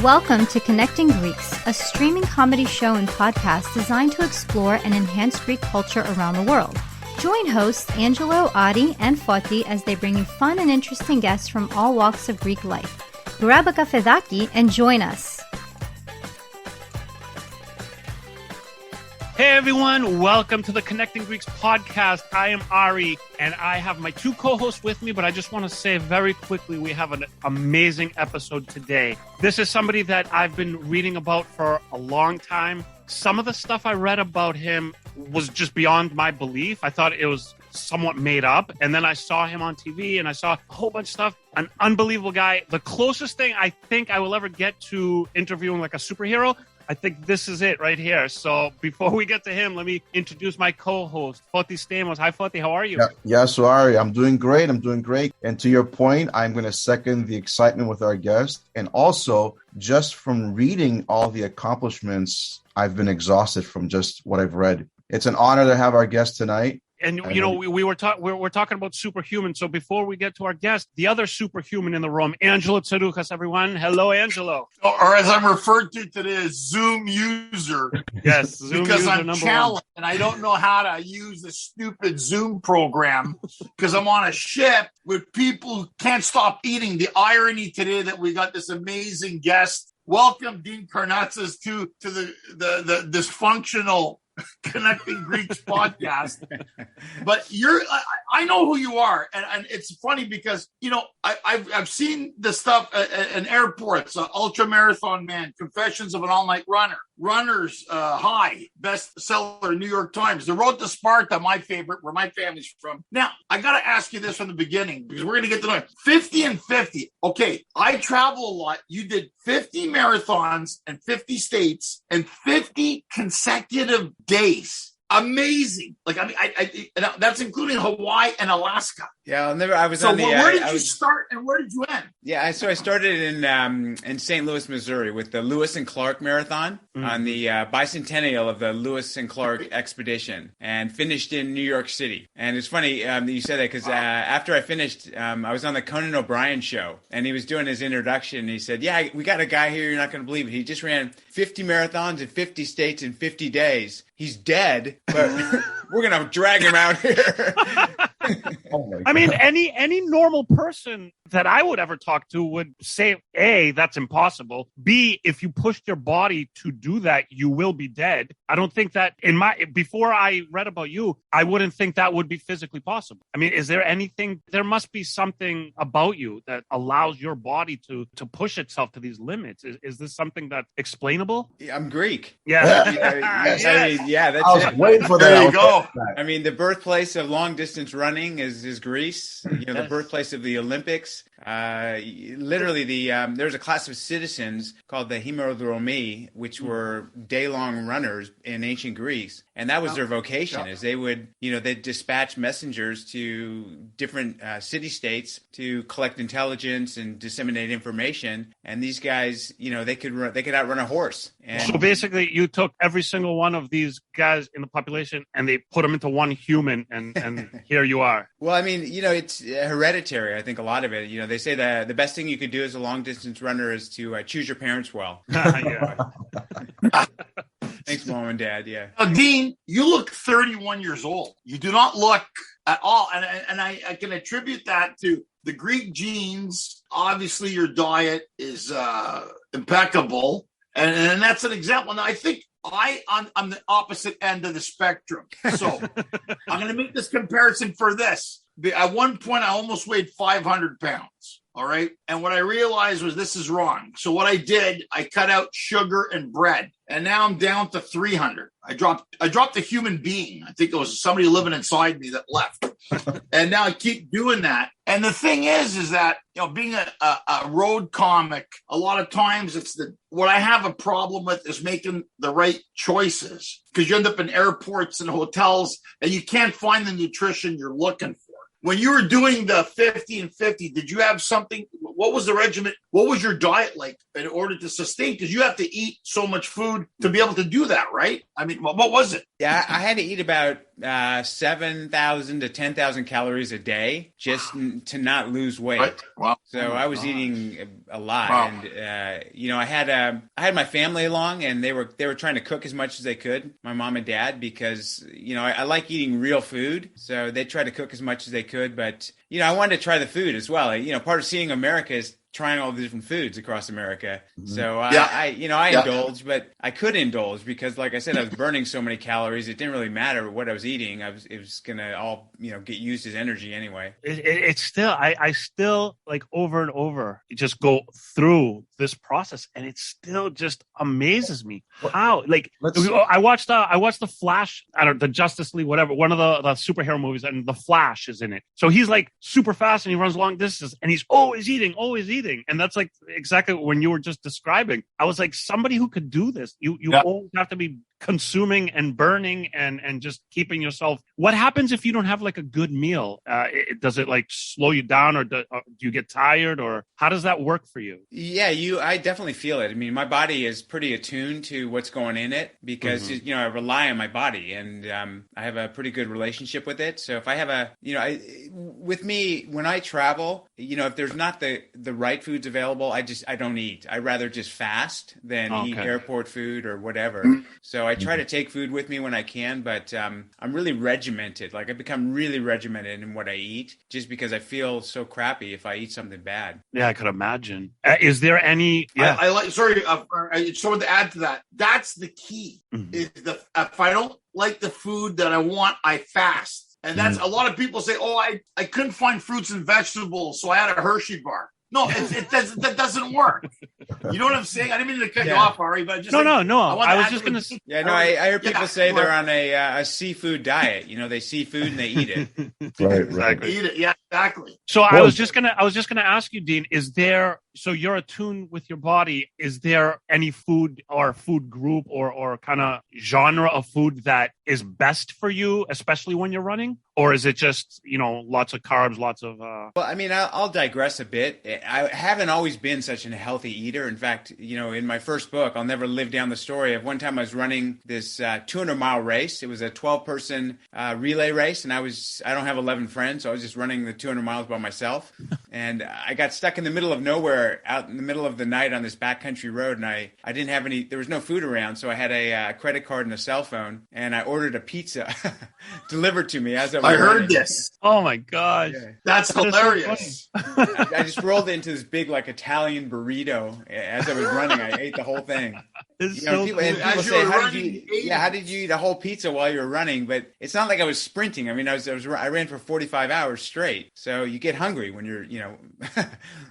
Welcome to Connecting Greeks, a streaming comedy show and podcast designed to explore and enhance Greek culture around the world. Join hosts Angelo, Adi, and Foti as they bring you fun and interesting guests from all walks of Greek life. Grab a cafedaki and join us. Hey everyone, welcome to the Connecting Greeks podcast. I am Ari, and I have my two co-hosts with me, but I just want to say very quickly, we have an amazing episode today. This is somebody that I've been reading about for a long time. Some of the stuff I read about him was just beyond my belief. I thought it was somewhat made up, and then I saw him on TV, and I saw a whole bunch of stuff. An unbelievable guy. The closest thing I think I will ever get to interviewing like a superhero, I think this is it right here. So before we get to him, let me introduce my co-host, Foti Stamos. Hi, Foti. How are you? Yeah, so Ari, I'm doing great. And to your point, I'm going to second the excitement with our guest. And also, just from reading all the accomplishments, I've been exhausted from just what I've read. It's an honor to have our guest tonight. And, you know, we're talking about superhuman. So before we get to our guest, the other superhuman in the room, Angelo Tsarouchas, everyone. Hello, Angelo. Or as I'm referred to today as Zoom user. Yes, Zoom because user I'm number challenged one. and I don't know how to use the stupid Zoom program because I'm on a ship with people who can't stop eating. The irony today that we got this amazing guest. Welcome, Dean Karnazes, to the dysfunctional Connecting Greeks podcast. But I know who you are, and it's funny because you know I've seen the stuff in airports. Ultramarathon man, Confessions of an All-Night Runner, Runner's High, bestseller, New York Times, The Road to Sparta, my favorite, where my family's from. Now I got to ask you this from the beginning because we're going to get to know it. 50 and 50. Okay, I travel a lot. You did 50 marathons and 50 states and 50 consecutive days. Amazing. Like, I mean, I that's including Hawaii and Alaska. Yeah, where did you start and where did you end? Yeah, so I started in St. Louis, Missouri with the Lewis and Clark Marathon on the bicentennial of the Lewis and Clark expedition and finished in New York City. And it's funny that you said that because after I finished, I was on the Conan O'Brien show and he was doing his introduction and he said, yeah, we got a guy here, you're not going to believe it. He just ran 50 marathons in 50 states in 50 days. He's dead, but we're going to drag him out here. I mean, any normal person that I would ever talk to would say, A, that's impossible. B, if you pushed your body to do that, you will be dead. I don't think that before I read about you, I wouldn't think that would be physically possible. I mean, is there anything, there must be something about you that allows your body to push itself to these limits. Is this something that's explainable? Yeah, I'm Greek. Yeah. That's I was waiting for that. There you go. I mean, the birthplace of long distance running is Greece. You know, Yes. the birthplace of the Olympics. Literally, there's a class of citizens called the Hemerodromi, which were day-long runners in ancient Greece, and that was their vocation. Is they'd dispatch messengers to different city-states to collect intelligence and disseminate information. And these guys, you know, they could outrun a horse. And So basically, you took every single one of these guys in the population and they put them into one human, and here you are. Well, I mean, you know, it's hereditary. I think a lot of it. You know, they say that the best thing you could do as a long distance runner is to choose your parents well. Yeah. Thanks, Mom and Dad. Yeah. Now, Dean, you look 31 years old. You do not look at all, and I can attribute that to the Greek genes. Obviously, your diet is impeccable, and that's an example. Now, I think I'm the opposite end of the spectrum. So I'm going to make this comparison for this. At one point, I almost weighed 500 pounds. All right. And what I realized was this is wrong. So what I did, I cut out sugar and bread. And now I'm down to 300. I dropped a human being. I think it was somebody living inside me that left. And now I keep doing that. And the thing is that, you know, being a road comic, a lot of times what I have a problem with is making the right choices, because you end up in airports and hotels and you can't find the nutrition you're looking for. When you were doing the 50 and 50, did you have something? What was the regimen? what was your diet like in order to sustain? Because you have to eat so much food to be able to do that, right? I mean, what was it? Yeah, I had to eat about 7,000 to 10,000 calories a day just to not lose weight. Right. Wow. So I was eating a lot, Wow. and I had my family along, and they were trying to cook as much as they could, my mom and dad, because I like eating real food, so they tried to cook as much as they could, but I wanted to try the food as well. Part of seeing America is trying all the different foods across America. So I indulged, but I could indulge because, like I said, I was burning so many calories. It didn't really matter what I was eating. It was gonna all get used as energy anyway. It's still I still like over and over just go through this process, and it still just amazes me how I watched the Flash, the Justice League, whatever, one of the superhero movies, and the Flash is in it. So he's like super fast and he runs long distances, and he's always eating. And that's like exactly when you were just describing. I was like, somebody who could do this, you always have to be consuming and burning and just keeping yourself. What happens if you don't have like a good meal? Does it like slow you down, or do you get tired, or how does that work for you? Yeah, I definitely feel it. I mean, my body is pretty attuned to what's going in it because I rely on my body, and I have a pretty good relationship with it. So if I have with me when I travel, if there's not the right foods available, I don't eat. I rather just fast than eat airport food or whatever. So I try to take food with me when I can, but I'm really regimented. Like, I become really regimented in what I eat just because I feel so crappy if I eat something bad. Yeah, I could imagine. Is there any? Yeah. I like. Sorry, I just wanted to add to that. That's the key. Is if I don't like the food that I want, I fast. And that's a lot of people say, "Oh, I couldn't find fruits and vegetables, so I had a Hershey bar." No, that doesn't work. You know what I'm saying? I didn't mean to cut you off, Ari, but just no. I was just going to. Yeah, no, I hear people say they're on a seafood diet. They see food and they eat it. Right, exactly. Eat it, yeah, exactly. So I was just gonna ask you, Dean, is there? So you're attuned with your body. Is there any food or food group or kind of genre of food that is best for you, especially when you're running? Or is it just, lots of carbs, lots of... Well, I mean, I'll digress a bit. I haven't always been such a healthy eater. In fact, in my first book, I'll Never Live Down the Story of one time I was running this 200-mile race. It was a 12-person relay race, and I don't have 11 friends, so I was just running the 200 miles by myself. And I got stuck in the middle of nowhere out in the middle of the night on this backcountry road, and I didn't have there was no food around, so I had a credit card and a cell phone, and I ordered a pizza delivered to me as I was running. Heard this. Oh my gosh. Yeah. That's hilarious. I just rolled into this big Italian burrito as I was running. I ate the whole thing. People say, how did you eat a whole pizza while you were running? But it's not like I was sprinting. I mean, I ran for 45 hours straight. So you get hungry when you're, when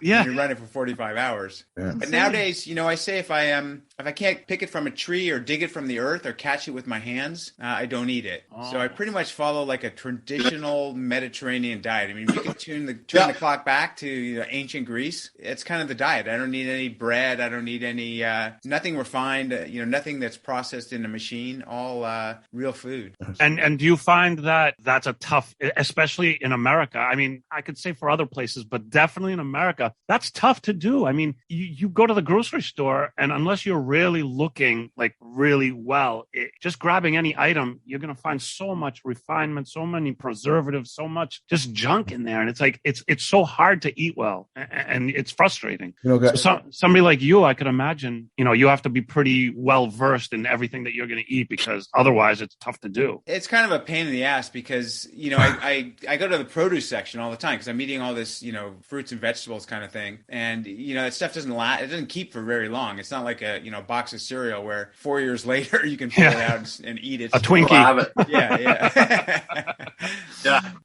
you're running for 45 hours. Yeah. But nowadays, I say if I can't pick it from a tree or dig it from the earth or catch it with my hands, I don't eat it. Oh. So I pretty much follow like a traditional Mediterranean diet. I mean, we can turn the clock back to ancient Greece. It's kind of the diet. I don't need any bread. I don't need any nothing refined. Nothing that's processed in a machine. All real food. And do you find that that's a tough, especially in America? I mean, I could say for other places, but definitely in America, that's tough to do. I mean, you go to the grocery store, and unless you're really looking like really well, just grabbing any item, you're going to find so much refinement, so many preservatives, so much just junk in there. And it's like, it's so hard to eat well, and it's frustrating. So somebody like you, I could imagine, you have to be pretty well versed in everything that you're going to eat, because otherwise it's tough to do. It's kind of a pain in the ass because, I go to the produce section all the time because I'm eating all this, fruits and vegetables kind of thing. And, that stuff doesn't last. It doesn't keep for very long. It's not like a, box of cereal where 4 years later you can pull it out and eat it. A Twinkie. Yeah.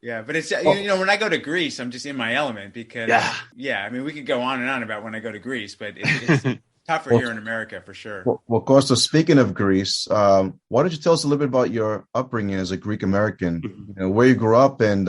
Yeah. But it's, when I go to Greece, I'm just in my element because, I mean, we could go on and on about when I go to Greece, but it's tougher here in America for sure. Well, Costa, speaking of Greece, why don't you tell us a little bit about your upbringing as a Greek American, where you grew up, and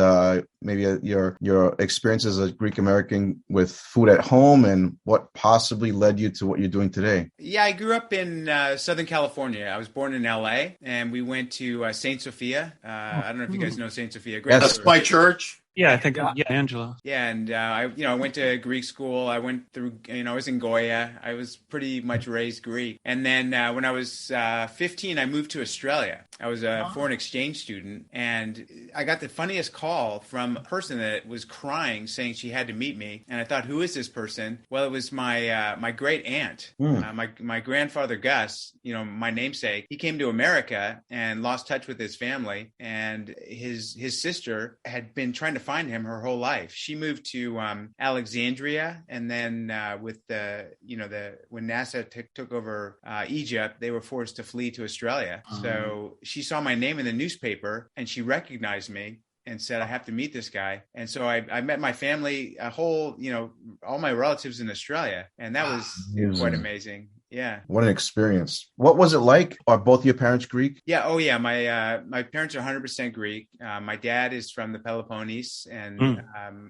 maybe your experiences as a Greek American with food at home, and what possibly led you to what you're doing today. Yeah, I grew up in Southern California. I was born in LA, and we went to St. Sophia. I don't know if you guys know St. Sophia. That's my church. Yeah, I think, Angela. Yeah, and I went to Greek school. I went through, I was in Goya. I was pretty much raised Greek. And then when I was 15, I moved to Australia. I was a foreign exchange student, and I got the funniest call from a person that was crying, saying she had to meet me. And I thought, who is this person? Well, it was my great aunt, my grandfather Gus. My namesake. He came to America and lost touch with his family, and his sister had been trying to find him her whole life. She moved to Alexandria, and then with when NASA took over Egypt, they were forced to flee to Australia. So she saw my name in the newspaper, and she recognized me and said, I have to meet this guy. And so I met my family, all my relatives in Australia, and that was quite amazing. Yeah. What an experience. What was it like? Are both your parents Greek? Yeah. Oh, yeah. My parents are 100% Greek. My dad is from the Peloponnese, and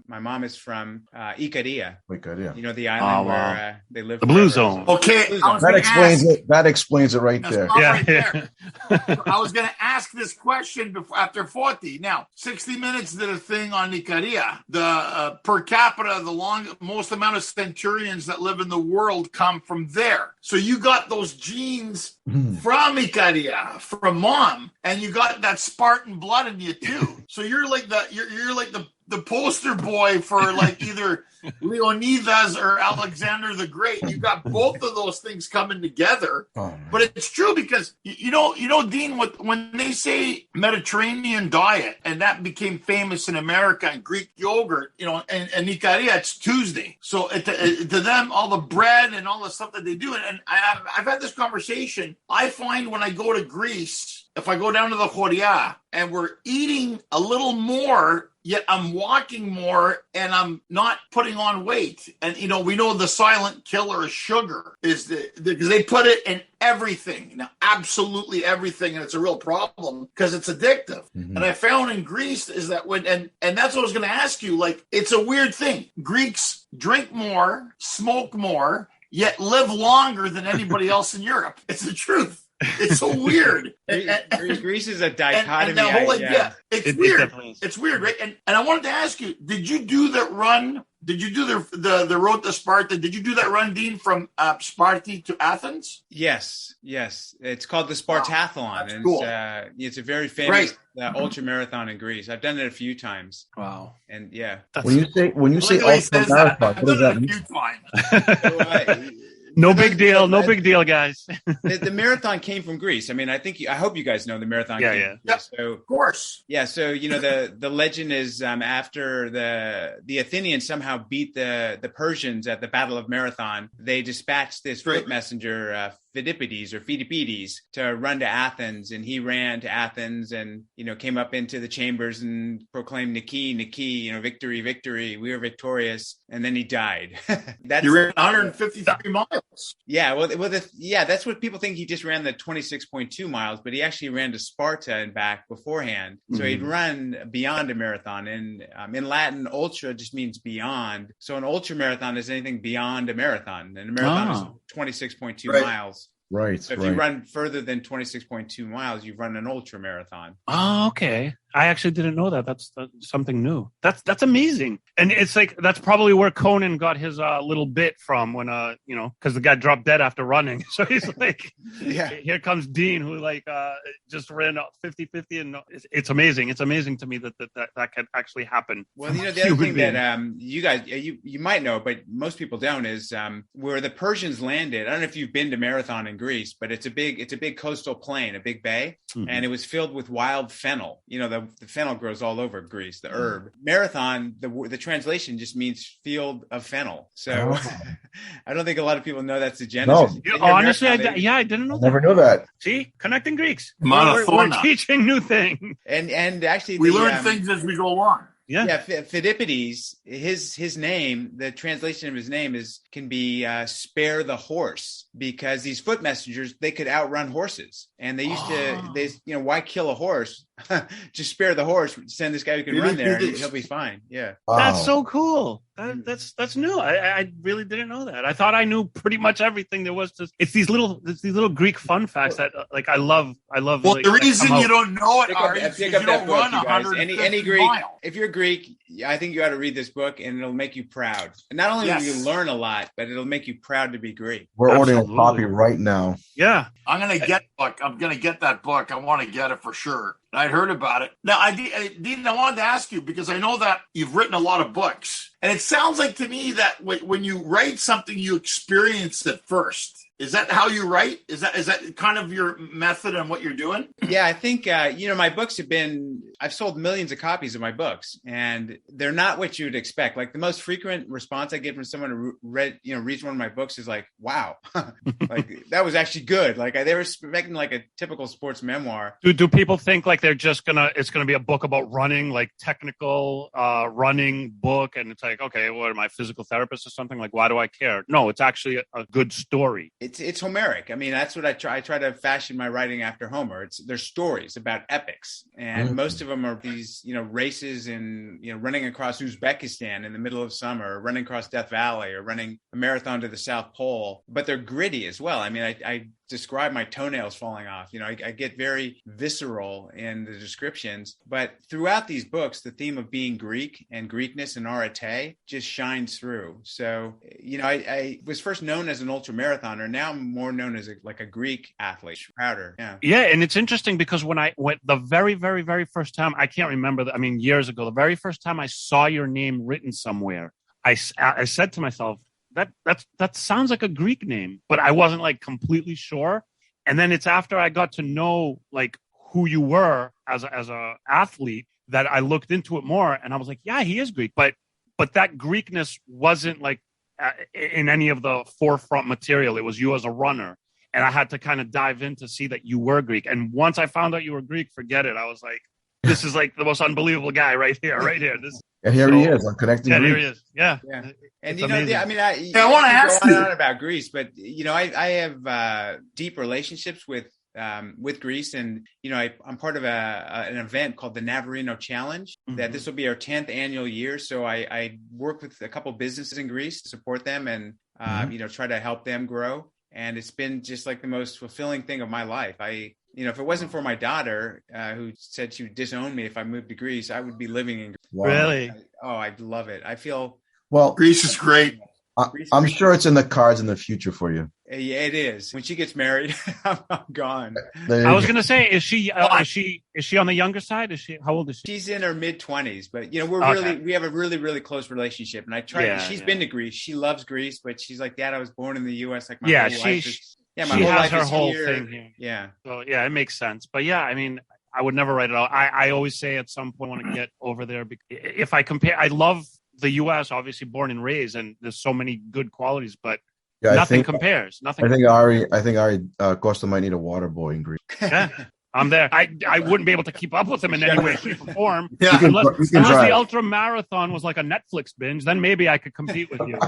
my mom is from Ikaria. Ikaria. The island where they live. The Blue Zone. Okay. That explains it right there. Right there. I was going to ask this question after 40. Now, 60 Minutes did a thing on Ikaria. The per capita, the most amount of centurions that live in the world come from there. So you got those genes from Ikaria, from mom, and you got that Spartan blood in you too. So you're like the poster boy for like either Leonidas or Alexander the Great. You got both of those things coming together. But it's true because you know, Dean, when they say Mediterranean diet, and that became famous in America, and Greek yogurt, and Ikaria, it's Tuesday. So to them, all the bread and all the stuff that they do, and I've had this conversation. I find when I go to Greece, if I go down to the Horia and we're eating a little more, yet I'm walking more and I'm not putting on weight. And, we know the silent killer is sugar, because they put it in everything. Now, absolutely everything. And it's a real problem because it's addictive. Mm-hmm. And I found in Greece is that and that's what I was going to ask you. Like, it's a weird thing. Greeks drink more, smoke more, yet live longer than anybody else in Europe. It's the truth. It's so weird. Greece is a dichotomy. And the whole idea, it's weird. It's weird, right? And I wanted to ask you, did you do the run? Did you do the road to Sparta? Did you do that run, Dean, from Sparta to Athens? Yes. It's called the Spartathlon. Wow, that's cool. It's a very famous ultramarathon in Greece. I've done it a few times. Wow. And yeah. When you say ultramarathon, what does that mean? No big deal. No big deal, guys. The marathon came from Greece. I mean, I hope you guys know the marathon. Yeah. So, of course. Yeah. So, the legend is after the Athenians somehow beat the Persians at the Battle of Marathon, they dispatched this foot messenger, Phidippides, to run to Athens, and he ran to Athens and, came up into the chambers and proclaimed Niki, victory, victory, we are victorious. And then he died. You ran 153 miles. Yeah. Well, that's what people think. He just ran the 26.2 miles, but he actually ran to Sparta and back beforehand. So he'd run beyond a marathon. And in Latin, ultra just means beyond. So an ultramarathon is anything beyond a marathon. And a marathon is 26.2 miles. Right. So if you run further than 26.2 miles, you run an ultra marathon. Oh, okay. I actually didn't know that. That's something new. That's amazing. And it's like, that's probably where Conan got his little bit from when, because the guy dropped dead after running. So he's like, here comes Dean, who just ran 50-50. And it's amazing. It's amazing to me that can actually happen. Well, the other thing that you guys, you might know, but most people don't, is where the Persians landed. I don't know if you've been to Marathon in Greece, but it's a big coastal plain, a big bay, and it was filled with wild fennel. The fennel grows all over Greece, the herb. Marathon, the translation just means field of fennel. So I don't think a lot of people know that's the genesis. No. Honestly, I didn't know that. Never knew that. See, connecting Greeks. We're teaching new things. And actually, we learn things as we go along. Yeah, Phidippides, his name, the translation of his name can be spare the horse, because these foot messengers, they could outrun horses, and they used to, why kill a horse? Just spare the horse. Send this guy who can run there, and he'll be fine. Yeah, that's so cool. That's new. I really didn't know that. I thought I knew pretty much everything there was to. It's these little Greek fun facts that I love. Well, the reason you don't know it, Ari, is because you don't run 150 any Greek. miles. If you're a Greek, I think you ought to read this book, and it'll make you proud. And not only will you learn a lot, but it'll make you proud to be Greek. We're ordering a copy right now. Yeah. I'm going to get the book. I'm going to get that book. I want to get it for sure. I'd heard about it. Now, Dean, I wanted to ask you, because I know that you've written a lot of books. And it sounds like to me that when you write something, you experience it first. Is that how you write? Is that kind of your method and what you're doing? Yeah, I think, my books I've sold millions of copies of my books, and they're not what you would expect. Like, the most frequent response I get from someone who reads one of my books is like, wow, like that was actually good. Like, they were expecting like a typical sports memoir. Do people think like it's going to be a book about running, like technical running book? And it's like, okay, what am I, a physical therapist or something? Like, why do I care? No, it's actually a good story. It's Homeric. I mean, that's what I try to fashion my writing after Homer. There's stories about epics, and most of them are these, races and, running across Uzbekistan in the middle of summer, or running across Death Valley, or running a marathon to the South Pole. But they're gritty as well. I mean, I describe my toenails falling off. I get very visceral in the descriptions. But throughout these books, the theme of being Greek and Greekness and arete just shines through. So, I was first known as an ultramarathoner. Now I'm more known as a Greek athlete. Prouder. Yeah. Yeah. And it's interesting because when the very, very, very first time, I can't remember, years ago, the very first time I saw your name written somewhere, I said to myself, that sounds like a Greek name, but I wasn't like completely sure. And then it's after I got to know like who you were as a athlete that I looked into it more, and I was like, yeah, he is Greek, but that Greekness wasn't like in any of the forefront material. It was you as a runner, and I had to kind of dive in to see that you were Greek. And once I found out you were Greek, forget it. I was like, this is like the most unbelievable guy right here. And here he is. I'm connecting. Yeah, here he is. Yeah. And I want to ask you about Greece, but I have deep relationships with Greece, and I'm part of an event called the Navarino Challenge. That this will be our 10th annual year. So I work with a couple businesses in Greece to support them and try to help them grow. And it's been just like the most fulfilling thing of my life. If it wasn't for my daughter, who said she would disown me if I moved to Greece, I would be living in Greece. Wow. Really? I'd love it. I feel Greece is great. I'm sure it's in the cards in the future for you. Yeah, it is. When she gets married, I'm gone. I was going to say, is she on the younger side? How old is she? She's in her mid-20s, but we have a really, really close relationship. And I try. She's been to Greece. She loves Greece, but she's like, Dad, I was born in the U.S. Like my whole life. My whole has life her whole here. thing here. Yeah. So yeah, it makes sense. But yeah, I would never write it out. I always say at some point I want to get over there. If I compare, I love the U.S. Obviously, born and raised, and there's so many good qualities, but nothing compares. Nothing. I think Ari Costa might need a water boy in Greece. Yeah. I'm there. I wouldn't be able to keep up with him in any way, shape, or form. Yeah. Unless the Ultramarathon was like a Netflix binge, then maybe I could compete with you.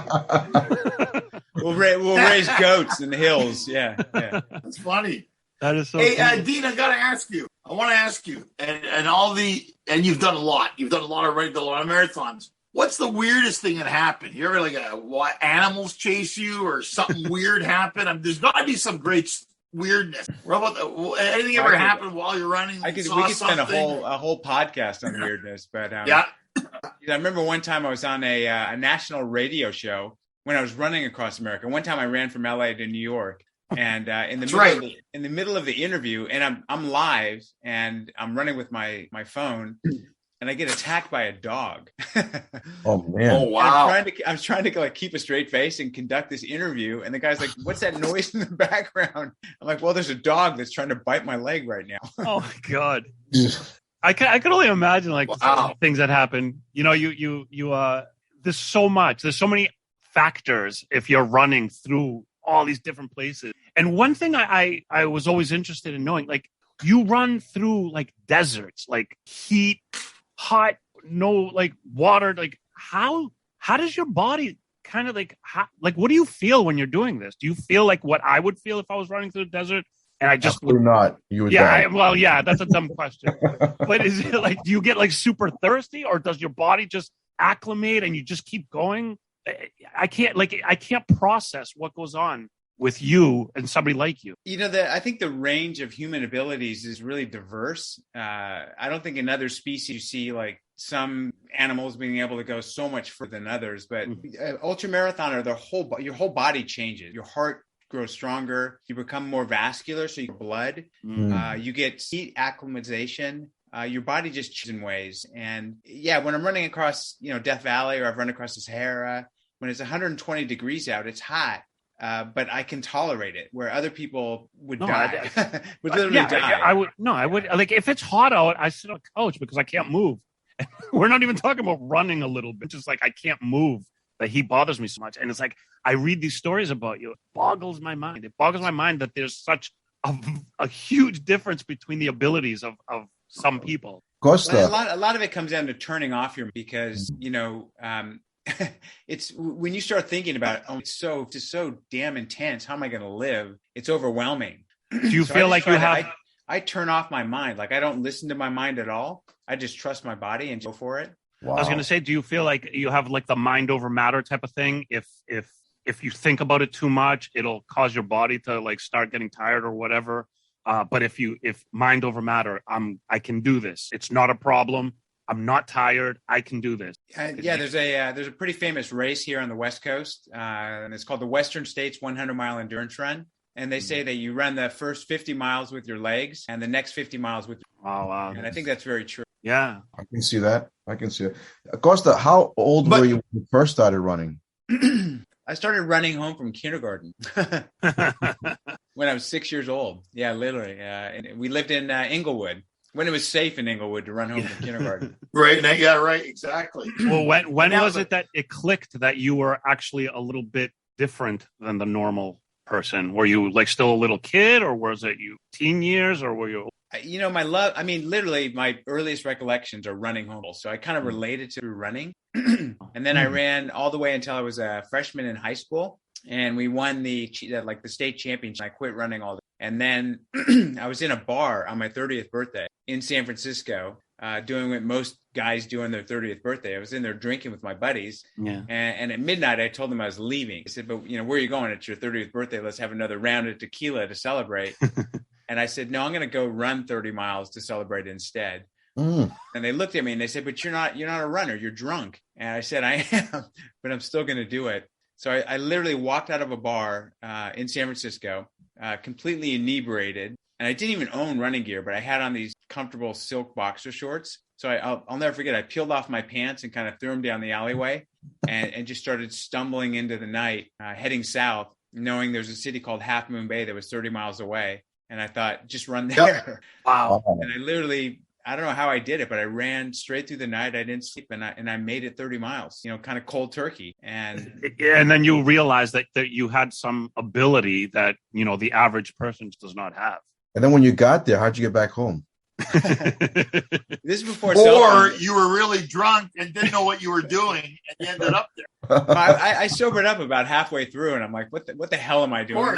We'll raise goats in the hills. Yeah. That's funny. That is so. Hey, Dean, I got to ask you. I want to ask you, and you've done a lot. You've done a lot of marathons. What's the weirdest thing that happened? You ever animals chase you or something weird happen? There's got to be some great weirdness. What about anything ever happened while you're running? We could spend a whole podcast on weirdness, but yeah. I remember one time I was on a national radio show when I was running across America. One time I ran from LA to New York, and in the middle of the interview, and I'm live and I'm running with my phone. And I get attacked by a dog. Oh man! Oh wow! I'm trying to like keep a straight face and conduct this interview. And the guy's like, "What's that noise in the background?" I'm like, "Well, there's a dog that's trying to bite my leg right now." Oh my god! I can only imagine things that happen. There's so much. There's so many factors if you're running through all these different places. And one thing I was always interested in knowing, like, you run through like deserts, like heat. Hot, no like water, like how does your body kind of what do you feel when you're doing this? Do you feel like what I would feel if I was running through the desert and I just would not? You would die. That's a dumb question. But is it like, do you get like super thirsty, or does your body just acclimate and you just keep going? I can't process what goes on with you and somebody like you? I think the range of human abilities is really diverse. I don't think in other species you see like some animals being able to go so much further than others, but ultramarathoner, your whole body changes. Your heart grows stronger. You become more vascular, so you get blood. You get heat acclimatization. Your body just changes in ways. And yeah, when I'm running across, Death Valley, or I've run across the Sahara, when it's 120 degrees out, it's hot. But I can tolerate it, where other people would die. Would literally die. I would like, if it's hot out, I sit on the couch because I can't move. We're not even talking about running a little bit. Just like I can't move. The heat bothers me so much. And it's like, I read these stories about you. It boggles my mind. It boggles my mind that there's such a huge difference between the abilities of some people. Costa. A lot of it comes down to turning off because, it's when you start thinking about it, it's so damn intense. How am I going to live? It's overwhelming. Do you feel like you have... I turn off my mind. Like I don't listen to my mind at all. I just trust my body and go for it. Wow. I was going to say, do you feel like you have like the mind over matter type of thing? If you think about it too much, it'll cause your body to like start getting tired or whatever. But if mind over matter, I can do this. It's not a problem. I'm not tired. I can do this. There's a pretty famous race here on the West Coast, and it's called the Western States 100-mile endurance run. And they say that you run the first 50 miles with your legs and the next 50 miles with your... Oh, wow. And I think that's very true. Yeah. I can see that. Costa, how old were you when you first started running? I started running home from kindergarten when I was 6 years old. Yeah, literally. And we lived in Inglewood when it was safe in Inglewood to run home from kindergarten. Right. Yeah, right. Exactly. Well, when was it that it clicked that you were actually a little bit different than the normal person? Were you like still a little kid, or was it you teen years, or were you... literally my earliest recollections are running home. So I kind of related to running. And then I ran all the way until I was a freshman in high school. And we won the state championship. I quit running all day. And then I was in a bar on my 30th birthday in San Francisco, doing what most guys do on their 30th birthday. I was in there drinking with my buddies. Yeah. And at midnight, I told them I was leaving. I said, but where are you going? It's your 30th birthday. Let's have another round of tequila to celebrate. And I said, no, I'm going to go run 30 miles to celebrate instead. And they looked at me and they said, but you're not a runner. You're drunk. And I said, I am, but I'm still going to do it. So I literally walked out of a bar in San Francisco, completely inebriated. And I didn't even own running gear, but I had on these comfortable silk boxer shorts. So I'll never forget. I peeled off my pants and kind of threw them down the alleyway and just started stumbling into the night, heading south, knowing there's a city called Half Moon Bay that was 30 miles away. And I thought, just run there. Wow. And I don't know how I did it, but I ran straight through the night. I didn't sleep, and I made it 30 miles, kind of cold turkey. And then you realized that you had some ability that, the average person does not have. And then when you got there, how'd you get back home? This is before. Or you were really drunk and didn't know what you were doing, and you ended up there. I sobered up about halfway through, and I'm like, what the hell am I doing?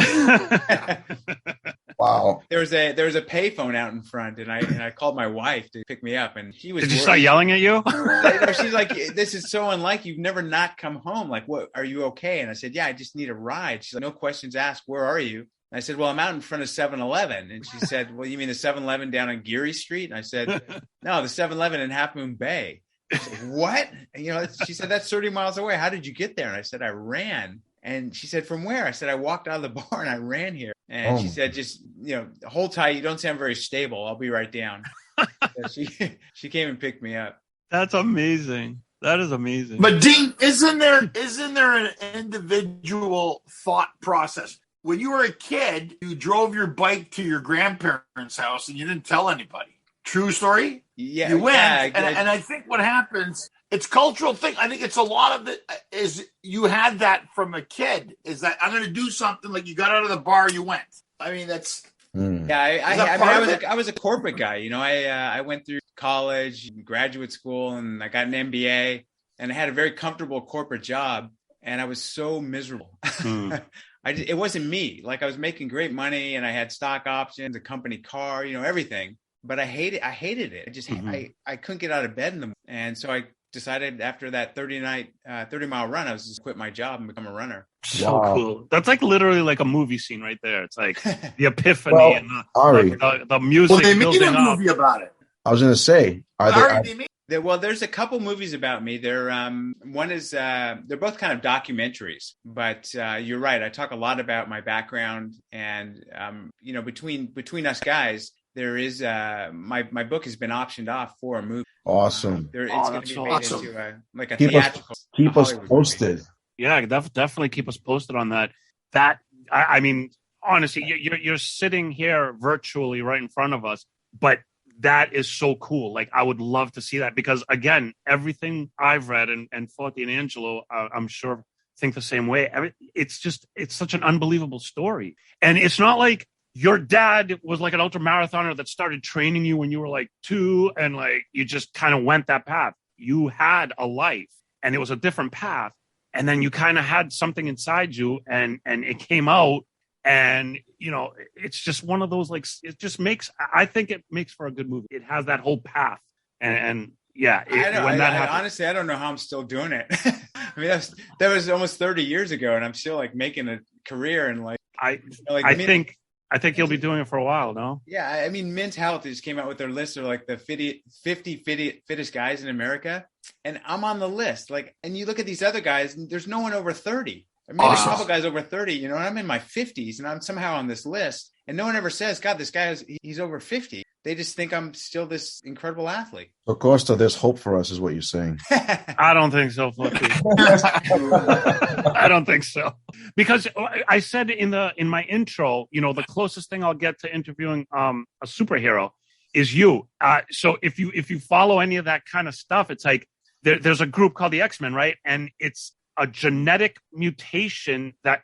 Wow. There was a payphone out in front, and I called my wife to pick me up, and she was. Did you start yelling at you? She's like, "This is so unlike you've never not come home. Like, what? Are you okay?" And I said, "Yeah, I just need a ride." She's like, "No questions asked. Where are you?" And I said, "Well, I'm out in front of 7-Eleven." And she said, "Well, you mean the 7-Eleven down on Geary Street?" And I said, "No, the 7-Eleven in Half Moon Bay." She said, "What?" And, she said, "That's 30 miles away. How did you get there?" And I said, "I ran." And she said, "From where?" I said, "I walked out of the bar and I ran here." And she said, "Just, hold tight. You don't sound very stable. I'll be right down." So she came and picked me up. That's amazing. That is amazing. But Dean, isn't there an individual thought process? When you were a kid, you drove your bike to your grandparents' house and you didn't tell anybody. True story? Yeah. You went. Yeah, and I think what happens, it's cultural thing. I think it's a lot of it is you had that from a kid. Is that I'm going to do something, like you got out of the bar, you went. I mean, that's. Yeah, I was a corporate guy. I went through college, graduate school, and I got an MBA, and I had a very comfortable corporate job, and I was so miserable. It wasn't me. Like, I was making great money, and I had stock options, a company car, everything. But I hated it. I just I couldn't get out of bed in the morning, and so I decided after that 30-mile run, I was just quit my job and become a runner. So Wow. cool. That's like literally like a movie scene right there. It's like the epiphany Well, and Ari. the music Well, they made building a up. movie about it. I was going to say, There's a couple movies about me. One is they're both kind of documentaries, but you're right. I talk a lot about my background, and between us guys, there is my book has been optioned off for a movie. Awesome. It's going to be made awesome. into a Keep theatrical. keep us Hollywood posted. movie. Yeah, definitely keep us posted on that. I mean, honestly, you're sitting here virtually right in front of us, but that is so cool. Like, I would love to see that because, again, everything I've read and Forty and Angelo, I'm sure think the same way. It's such an unbelievable story, and it's not like your dad was like an ultramarathoner that started training you when you were like 2, and like you just kind of went that path. You had a life, and it was a different path. And then you kind of had something inside you and it came out, and, it's just one of those, like, I think it makes for a good movie. It has that whole path. And yeah, honestly, I don't know how I'm still doing it. I mean, that was almost 30 years ago, and I'm still like making a career. And like, I think you'll be doing it for a while, no? Yeah. I mean, Men's Health just came out with their list of like the 50 fittest guys in America. And I'm on the list. Like, and you look at these other guys, and there's no one over 30. I mean, there's a couple guys over 30, and I'm in my 50s, and I'm somehow on this list. And no one ever says, God, this guy he's over 50. They just think I'm still this incredible athlete. So, Costa, there's hope for us, is what you're saying. I don't think so, Flippy. I don't think so. Because I said in my intro, the closest thing I'll get to interviewing a superhero is you. So if you follow any of that kind of stuff, it's like there's a group called the X-Men, right? And it's a genetic mutation that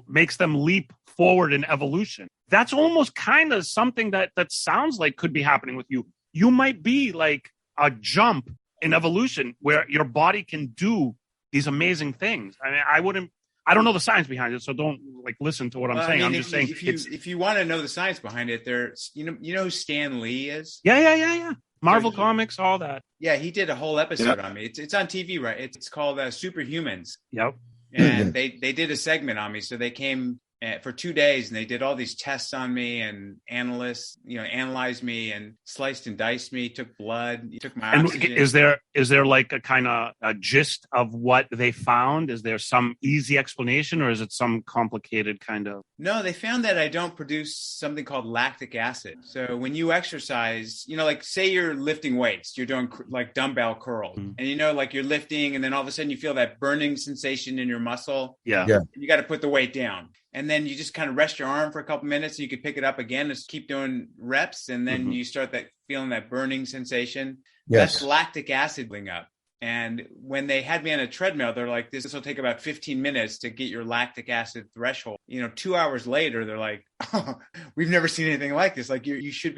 makes them leap forward in evolution. That's almost kind of something that sounds like could be happening with you. You might be like a jump in evolution where your body can do these amazing things. I mean, I don't know the science behind it, so don't like listen to what I'm saying. I'm just saying if you want to know the science behind it, there's you know who Stan Lee is? Yeah. Marvel Comics, all that. Yeah, he did a whole episode on me. It's on TV, right? It's called Superhumans. Yep. And they did a segment on me. So they came for 2 days, and they did all these tests on me, and analyzed me and sliced and diced me, took blood, took my oxygen. And is there like a kind of a gist of what they found? Is there some easy explanation, or is it some complicated kind of? No, they found that I don't produce something called lactic acid. So when you exercise, like say you're lifting weights, you're doing like dumbbell curls, and like you're lifting, and then all of a sudden you feel that burning sensation in your muscle. Yeah. You got to put the weight down. And then you just kind of rest your arm for a couple minutes, and you can pick it up again and keep doing reps. And then you start feeling that burning sensation. Yes. That's lactic acid building up. And when they had me on a treadmill, they're like, this will take about 15 minutes to get your lactic acid threshold. 2 hours later, they're like, oh, we've never seen anything like this. Like you should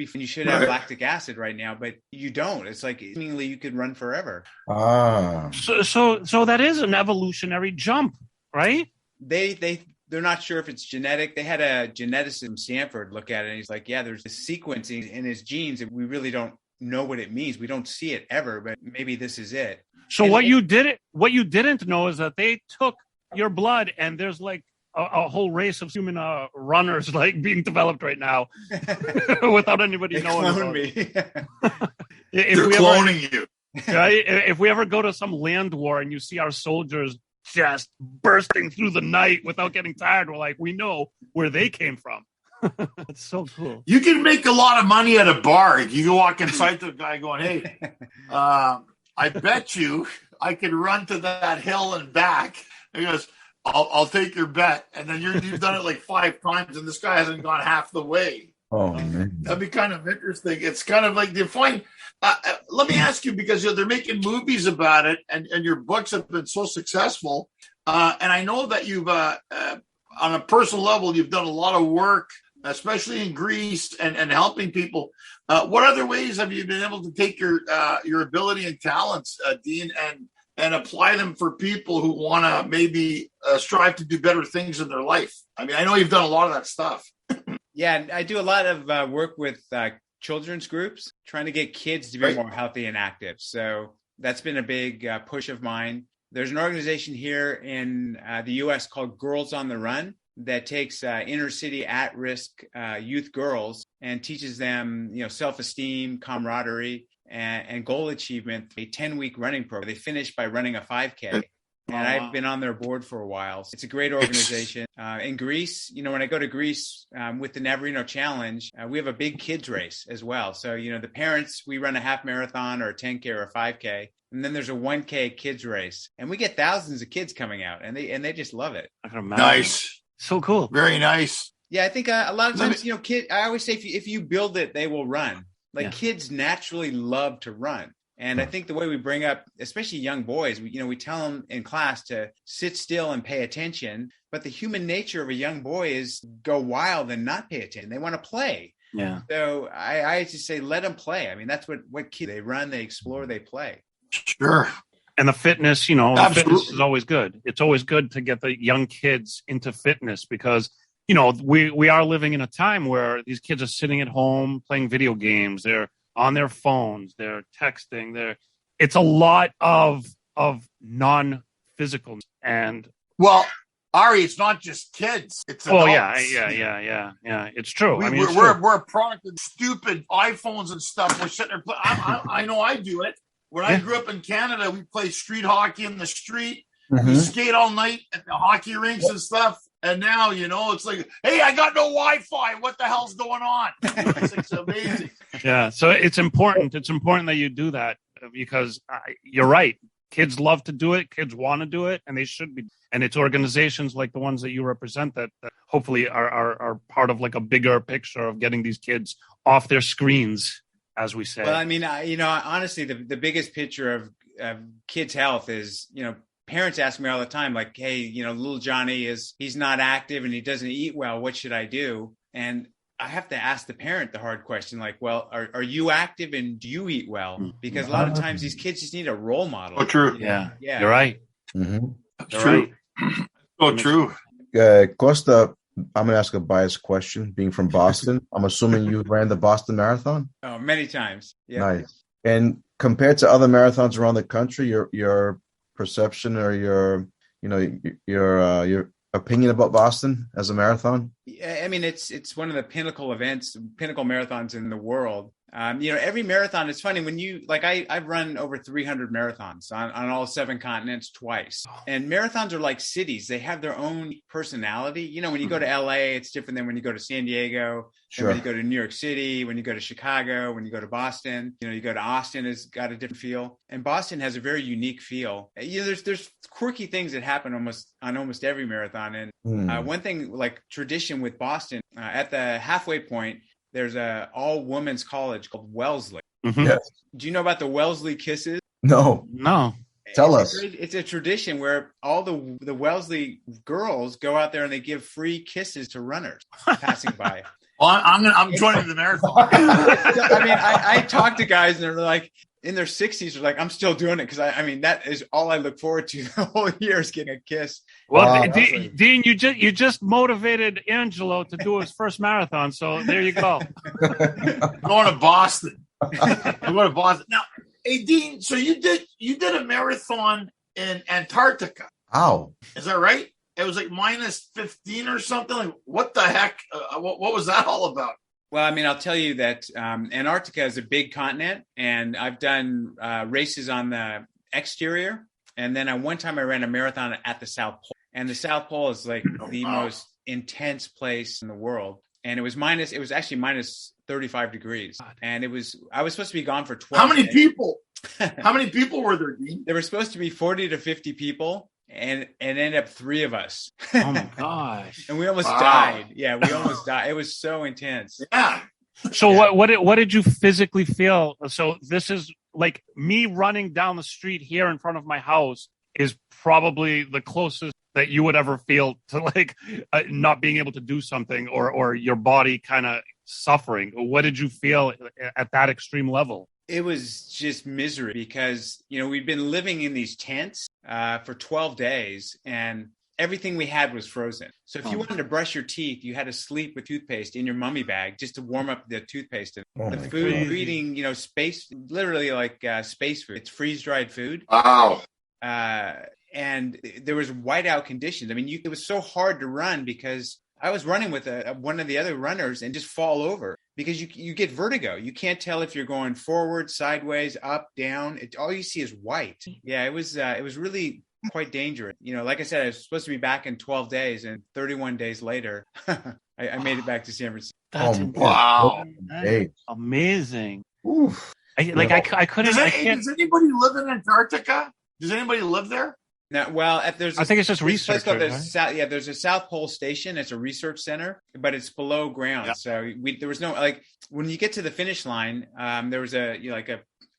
have lactic acid right now, but you don't. It's like seemingly you could run forever. So that is an evolutionary jump, right? They're not sure if it's genetic. They had a geneticist from Stanford look at it, and he's like, yeah, there's this sequencing in his genes that we really don't know what it means. We don't see it ever, but maybe this is it. So what you didn't know is that they took your blood, and there's like a whole race of human runners like being developed right now without anybody knowing about me. They're cloning you. Right? If we ever go to some land war and you see our soldiers just bursting through the night without getting tired, we're like, we know where they came from. It's so cool. You can make a lot of money at a bar. You can walk inside to a guy going, hey, I bet you I could run to that hill and back. And he goes, I'll take your bet. And then you've done it like 5 times, and this guy hasn't gone half the way. Oh, man. That'd be kind of interesting. It's kind of like let me ask you, because they're making movies about it, and your books have been so successful. And I know that you've, on a personal level, you've done a lot of work, especially in Greece and helping people. What other ways have you been able to take your ability and talents, Dean, and apply them for people who want to maybe strive to do better things in their life? I mean, I know you've done a lot of that stuff. Yeah, I do a lot of work with children's groups, trying to get kids to be more healthy and active. So That's been a big push of mine. There's an organization here in the U.S. called Girls on the Run that takes inner city at-risk youth girls and teaches them, self-esteem, camaraderie, and goal achievement. A 10-week running program. They finish by running a 5K. And I've been on their board for a while. It's a great organization. In Greece, when I go to Greece with the Navarino Challenge, we have a big kids race as well. So, the parents, we run a half marathon or a 10K or a 5K. And then there's a 1K kids race. And we get thousands of kids coming out, and they just love it. I can imagine. Nice. So cool. Very nice. Yeah, I think a lot of times, I always say if you build it, they will run. Kids naturally love to run. And I think the way we bring up, especially young boys, we tell them in class to sit still and pay attention. But the human nature of a young boy is go wild and not pay attention. They want to play. Yeah. So I just say, let them play. I mean, that's what kids, they run, they explore, they play. Sure. And the fitness, Absolutely. fitness is always good. It's always good to get the young kids into fitness because, we are living in a time where these kids are sitting at home playing video games. They're on their phones, they're texting, it's a lot of non-physical. And well, Ari, it's not just kids. It's adults. Yeah. It's true. We're a product of stupid iPhones and stuff. We're sitting there. I know I do it. When I grew up in Canada, we played street hockey in the street. Mm-hmm. We skate all night at the hockey rinks and stuff. And now, it's like, hey, I got no Wi-Fi. What the hell's going on? It's amazing. Yeah. So it's important. It's important that you do that because you're right. Kids love to do it. Kids want to do it, and they should be. And it's organizations like the ones that you represent that hopefully are part of like a bigger picture of getting these kids off their screens, as we say. Well, I mean, honestly, the biggest picture of kids' health is, parents ask me all the time, like, hey, little Johnny he's not active and he doesn't eat well. What should I do? And I have to ask the parent the hard question, like, well, are you active and do you eat well? Because a lot of times these kids just need a role model. Oh, true. Yeah. You're right. Mm-hmm. That's true. Right. So true. Costa, I'm going to ask a biased question. Being from Boston, I'm assuming you ran the Boston Marathon? Oh, many times. Yeah. Nice. And compared to other marathons around the country, your perception or your opinion about Boston as a marathon? I mean, it's one of the pinnacle marathons in the world. Every marathon, it's funny when I've run over 300 marathons on all 7 continents twice. And marathons are like cities. They have their own personality. When you go to LA, it's different than when you go to San Diego, Sure. when you go to New York City, when you go to Chicago, when you go to Boston, you go to Austin, it's got a different feel. And Boston has a very unique feel. There's quirky things that happen on almost every marathon. And one thing, like tradition with Boston, at the halfway point, there's a all-women's college called Wellesley. Mm-hmm. Yes. Do you know about the Wellesley kisses? No. Tell us. It's a tradition where all the Wellesley girls go out there and they give free kisses to runners passing by. Well, I'm joining the marathon. I mean, I talk to guys and they're like, in their 60s, they're like, I'm still doing it because that is all I look forward to the whole year is getting a kiss. Well, Dean, you just motivated Angelo to do his first marathon, so there you go. I'm going to Boston. Now, hey, Dean, so you did a marathon in Antarctica. Wow. Is that right? It was like minus 15 or something. Like, what the heck? What was that all about? Well, I mean, I'll tell you that Antarctica is a big continent, and I've done races on the exterior. And then one time I ran a marathon at the South Pole. And the South Pole is like the most intense place in the world. And it was actually minus 35 degrees. And I was supposed to be gone for 12 How many days. people? How many people were there, Dean? There were supposed to be 40 to 50 people. And ended up 3 of us. Oh my gosh! And we almost died. Yeah, we almost died. It was so intense. Yeah. So what did you physically feel? So this is like me running down the street here in front of my house is probably the closest that you would ever feel to like not being able to do something or your body kind of suffering. What did you feel at that extreme level? It was just misery because, we'd been living in these tents for 12 days and everything we had was frozen. So if you wanted to brush your teeth, you had to sleep with toothpaste in your mummy bag just to warm up the toothpaste. The food, you're eating, space, literally like space food. It's freeze-dried food. Wow. And there was whiteout conditions. I mean, it was so hard to run because I was running with one of the other runners and just fall over because you get vertigo. You can't tell if you're going forward, sideways, up, down. All you see is white. Yeah, it was really quite dangerous. Like I said, I was supposed to be back in 12 days, and 31 days later, I made it back to San Francisco. That's wow. Amazing. Oof. I couldn't. Does anybody live in Antarctica? Does anybody live there? No, well, I think it's just research. There's a South Pole Station. It's a research center, but it's below ground. Yeah. So there was no when you get to the finish line, there was a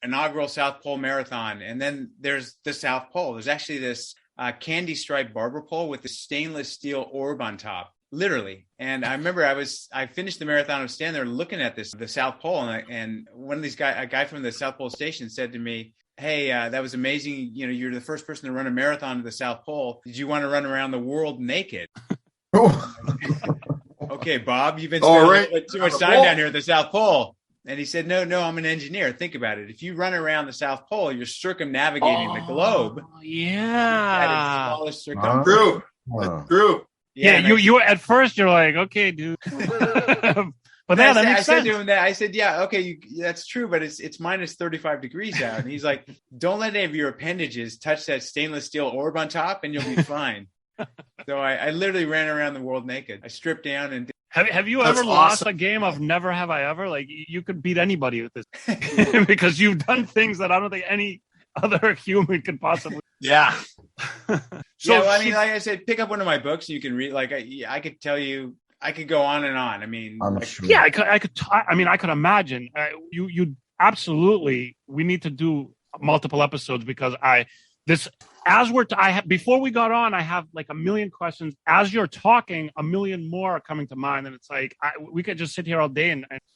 inaugural South Pole Marathon, and then there's the South Pole. There's actually this candy striped barber pole with a stainless steel orb on top, literally. And I remember I finished the marathon. I was standing there looking at the South Pole, and one of these a guy from the South Pole Station said to me, "Hey, that was amazing. You're the first person to run a marathon to the South Pole. Did you want to run around the world naked?" Okay, Bob, you've been spending a little bit too much time down here at the South Pole. And he said, no, I'm an engineer. Think about it. If you run around the South Pole, you're circumnavigating the globe. Yeah. At its smallest circumference. True. Yeah, you at first you're like, okay, dude. But that makes sense. I said to him that I said, yeah, okay, that's true, but it's minus 35 degrees out. And he's like, don't let any of your appendages touch that stainless steel orb on top, and you'll be fine. So I literally ran around the world naked. I stripped down and. Have you ever lost a game of Never Have I Ever? Like, you could beat anybody with this because you've done things that I don't think any other human could possibly. Yeah. Like I said, pick up one of my books and you can read. Like, I could tell you, I could go on and on. I mean, sure. Yeah, I could imagine. You absolutely. We need to do multiple episodes because before we got on, I have like a million questions. As you're talking, a million more are coming to mind, and it's like we could just sit here all day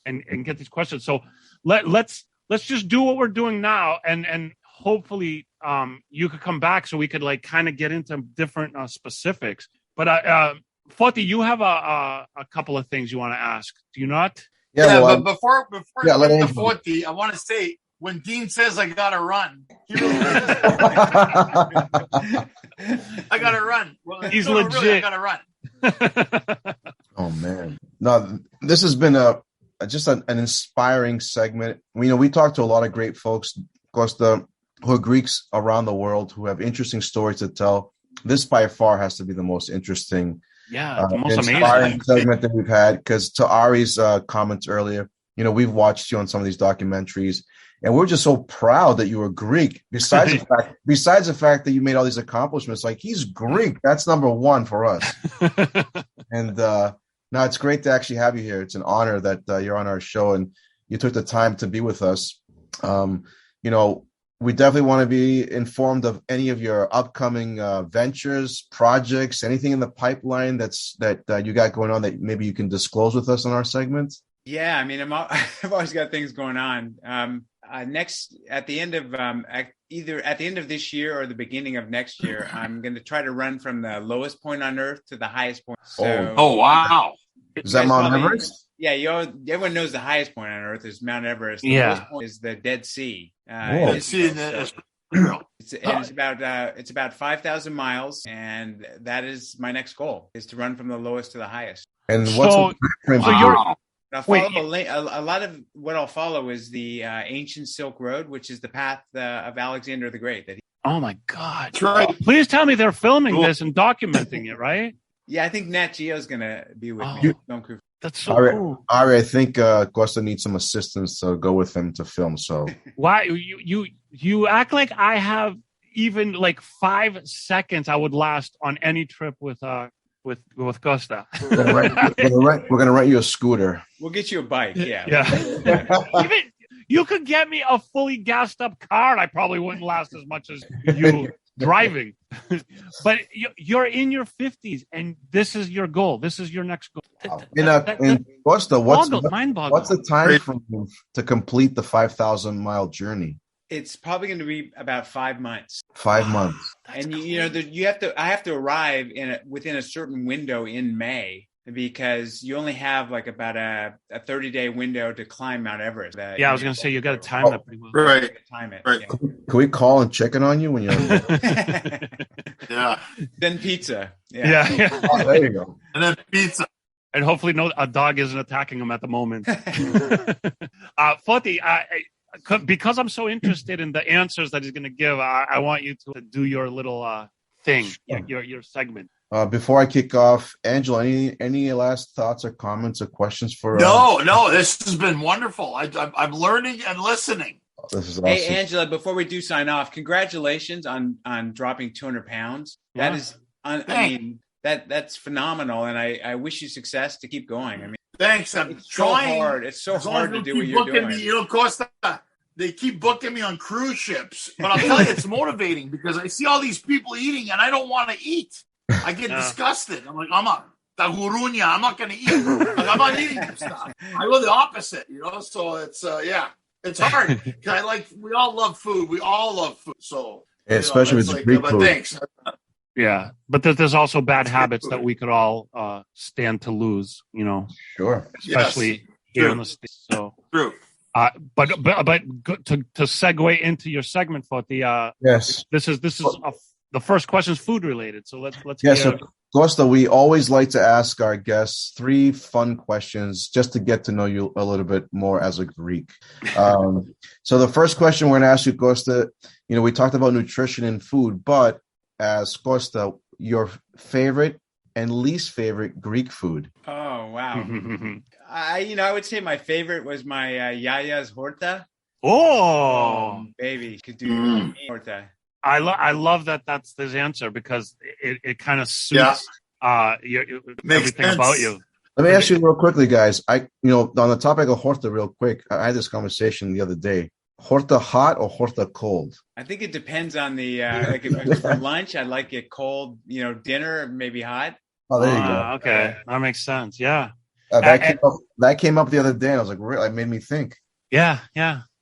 and get these questions. So let's just do what we're doing now, and hopefully you could come back so we could like kind of get into different specifics. But Foti, you have a couple of things you want to ask, do you not? But before you get to Foti, I want to say, when Dean says I gotta run, he really I gotta run. Well, he's legit. Really, I gotta run. Oh man, no, this has been just an inspiring segment. We talked to a lot of great folks, of course, who are Greeks around the world who have interesting stories to tell. This by far has to be the most interesting, the most inspiring amazing segment that we've had. Because to Ari's comments earlier, we've watched you on some of these documentaries. And we're just so proud that you were Greek. Besides the fact that you made all these accomplishments, like he's Greek. That's number one for us. And now it's great to actually have you here. It's an honor that you're on our show and you took the time to be with us. We definitely want to be informed of any of your upcoming ventures, projects, anything in the pipeline that you got going on that maybe you can disclose with us on our segments. Yeah, I mean, I've always got things going on. Next, at the end of either at the end of this year or the beginning of next year, I'm going to try to run from the lowest point on Earth to the highest point. So, wow! Is that Mount Everest? Yeah, everyone knows the highest point on Earth is Mount Everest. The lowest point is the Dead Sea. It's about 5,000 miles, and that is my next goal: is to run from the lowest to the highest. And what's the frame? A lot of what I'll follow is the ancient Silk Road, which is the path of Alexander the Great. Oh my God! That's right. Please tell me they're filming this and documenting it, right? Yeah, I think Nat Geo's going to be with me. That's so cool. Ari, I think Costa needs some assistance to go with him to film. So why you act like I have even like 5 seconds I would last on any trip with Costa. We're gonna rent you a scooter. We'll get you a bike. Yeah. Even you could get me a fully gassed up car, and I probably wouldn't last as much as you driving. But you're in your 50s, and this is your goal. This is your next goal. And Costa, what's mind-boggling. What's the time frame to complete the 5,000 mile journey? It's probably going to be about 5 months. 5 months. And I have to arrive within a certain window in May, because you only have like about a 30-day window to climb Mount Everest. I was going to say, you got to time that pretty well. Right. Time it. Right. Yeah. Can we call and check in on you when you're Yeah. Then pizza. Yeah. Oh, there you go. And then pizza. And hopefully a dog isn't attacking him at the moment. Foti, because I'm so interested in the answers that he's going to give, I want you to do your little thing, your segment. Before I kick off, Angela, any last thoughts or comments or questions for? No, this has been wonderful. I'm learning and listening. This is awesome. Hey, Angela, before we do sign off, congratulations on dropping 200 pounds. That is, that's phenomenal, and I wish you success to keep going. I mean, thanks. I'm it's trying. So hard. It's so hard to do what you're doing. Me, Costa, they keep booking me on cruise ships, but I'll tell you, it's motivating because I see all these people eating, and I don't want to eat. I get disgusted. I'm like, I'm not going to eat. I'm not eating this stuff. I go the opposite, So it's it's hard. We all love food. We all love food. So especially with Greek food. Thanks. Yeah, but there's also bad habits that we could all stand to lose. Sure. Especially here in the States. So true. But to segue into your segment, Foti. Yes. This is the first question is food related. So let's So Costa, we always like to ask our guests 3 fun questions just to get to know you a little bit more as a Greek. So the first question we're going to ask you, Costa, we talked about nutrition and food, but as Costa, your favorite and least favorite Greek food? Oh, wow. I would say my favorite was my yaya's horta. Oh, baby, could do horta. I love that that's his answer because it kind of suits everything sense about you. Let me ask you real quickly, guys. On the topic of horta, real quick, I had this conversation the other day. Horta hot or horta cold? I think it depends on the if for lunch, I'd like it cold. Dinner maybe hot. Oh, there you go. Okay, that makes sense. Yeah, that came up the other day. And I was like, really? It made me think. Yeah.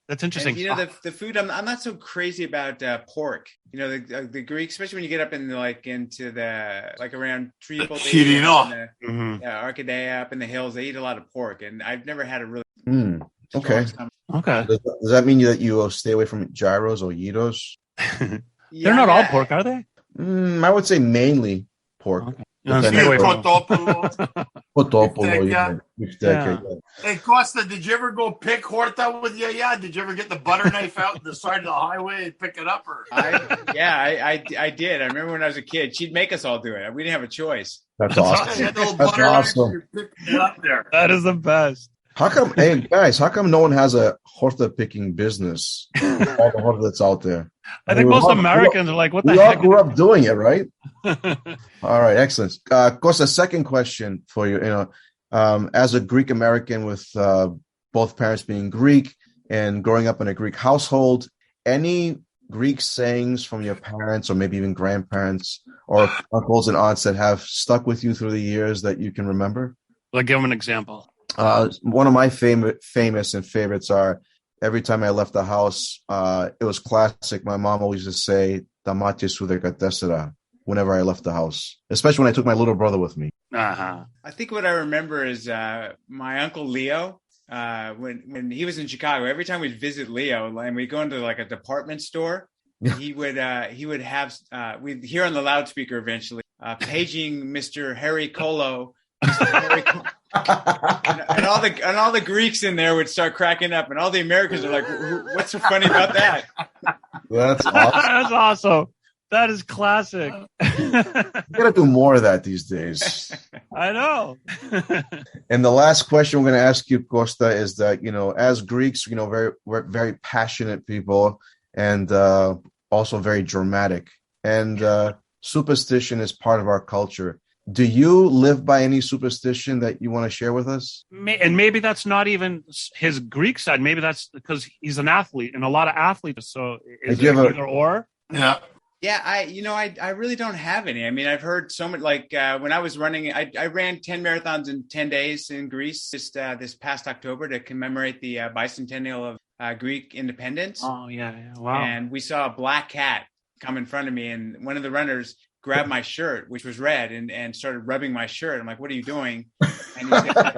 That's interesting. And, the food, I'm not so crazy about pork. The Greeks, especially when you get up in into the around Tripoli, Arcadia, up in the hills, they eat a lot of pork, and I've never had a really. Okay. Does that mean that you stay away from gyros or gyros? They're not all pork, are they? I would say mainly pork. Okay. Hey, Costa, did you ever go pick horta with Yaya? Did you ever get the butter knife out the side of the highway and pick it up? I did. I remember when I was a kid, she'd make us all do it. We didn't have a choice. That's awesome. That's awesome. That is the best. How come no one has a horta picking business? All the horta that's out there. I think most Americans are like, what the heck? We all grew up doing it, right? All right, excellent. Costa, second question for you. As a Greek American with both parents being Greek and growing up in a Greek household, any Greek sayings from your parents or maybe even grandparents or uncles and aunts that have stuck with you through the years that you can remember? Like, give them an example. One of my famous and favorites are, every time I left the house, it was classic. My mom always used to say, "Damate sudekatesera," whenever I left the house, especially when I took my little brother with me. I think what I remember is my uncle Leo. When he was in Chicago, every time we'd visit Leo and we'd go into a department store, he would have we'd hear on the loudspeaker eventually, paging Mr. Harry Colo. and all the Greeks in there would start cracking up, and all the Americans are like, "What's so funny about that?" That's awesome. That's awesome. That is classic. You gotta do more of that these days. I know. And the last question we're going to ask you, Costa, is that as Greeks, we're very passionate people, and also very dramatic, and superstition is part of our culture. Do you live by any superstition that you want to share with us? And maybe that's not even his Greek side. Maybe that's because he's an athlete, and a lot of athletes. So is it either or? Yeah. Yeah, I really don't have any. I mean, I've heard so much. When I was running, I ran 10 marathons in 10 days in Greece just this past October to commemorate the bicentennial Greek independence. Oh, yeah. Wow. And we saw a black cat come in front of me, and one of the runners grabbed my shirt, which was red, and started rubbing my shirt. I'm like, "What are you doing?" And he said,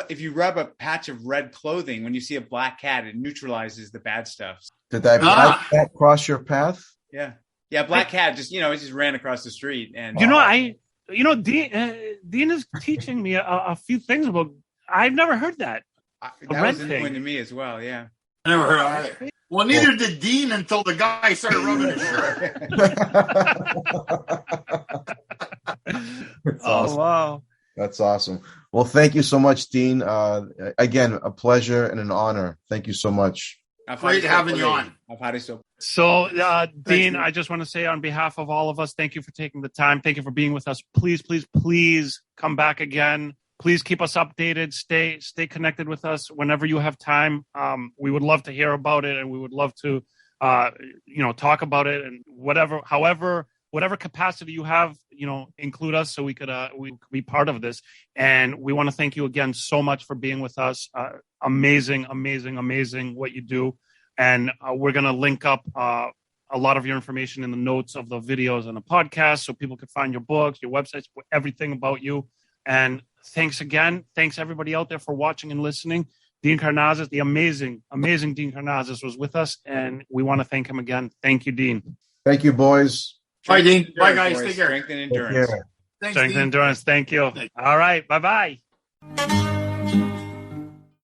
if you rub a patch of red clothing when you see a black cat, it neutralizes the bad stuff. Did that black cat cross your path? Yeah, black cat just it just ran across the street. And Dean is teaching me a few things about. I've never heard that. That was new to me as well. Yeah, I never heard of it. Well, neither did Dean until the guy started rubbing his shirt. That's Oh, awesome. wow. That's awesome. Well, thank you so much, Dean. Again, a pleasure and an honor. Thank you so much. Great having you on. So, Dean, I just want to say on behalf of all of us, thank you for taking the time. Thank you for being with us. Please, please, please come back again. Please keep us updated. Stay connected with us whenever you have time. We would love to hear about it, and we would love to, talk about it, and whatever capacity you have, include us so we could be part of this. And we want to thank you again so much for being with us. Amazing what you do. And we're going to link up a lot of your information in the notes of the videos and the podcast so people can find your books, your websites, everything about you. And thanks again. Thanks everybody out there for watching and listening. Dean Karnazes, the amazing Dean Karnazes was with us, and we want to thank him again. Thank you, Dean. Thank you, boys. Bye, Dean. Bye, guys. Take care. Strength and endurance. Take care. Thanks, Strength and Dean. endurance. Thank you. All right. Bye-bye.